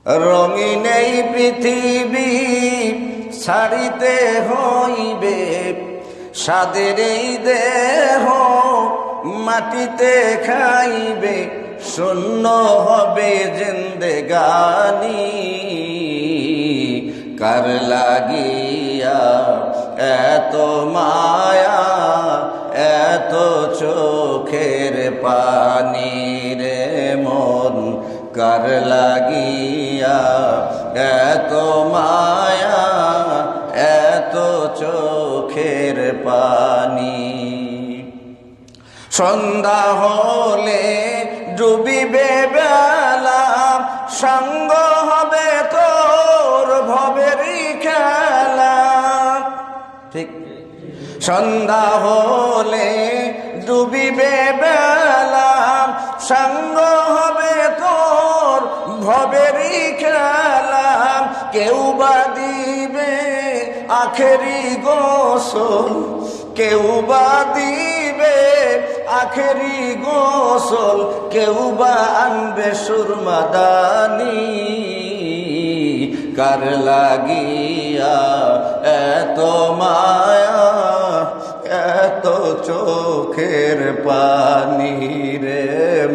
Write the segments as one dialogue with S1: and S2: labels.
S1: রঙিন এই পৃথিবী ছাড়িতে হইবে, সাদের এই দেহ মাটিতে খাইবে, শূন্য হবে জিন্দেগানি। কার লাগিয়া এত মায়া, এত চোখের পানি রে মন, কার লাগিয়া এত মায়া, এত চোখের পানি। সন্ধ্যা হলে ডুবিবে বেলা, সঙ্গ হবে তোর ভবেরই খেলা। ঠিক, সন্ধ্যা হলে ডুবিবে বেলা, সঙ্গ হবে তোর ভবেরই খেলা। কেউ বা দিবে আখেরি গোসল, কেউ বা দিবে আখেরি গোসল, কেউ বা আনবে সুরমাদানি। কার লাগিয়া এত মায়া, এত চোখের পানি রে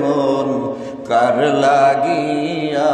S1: মন, কার লাগিয়া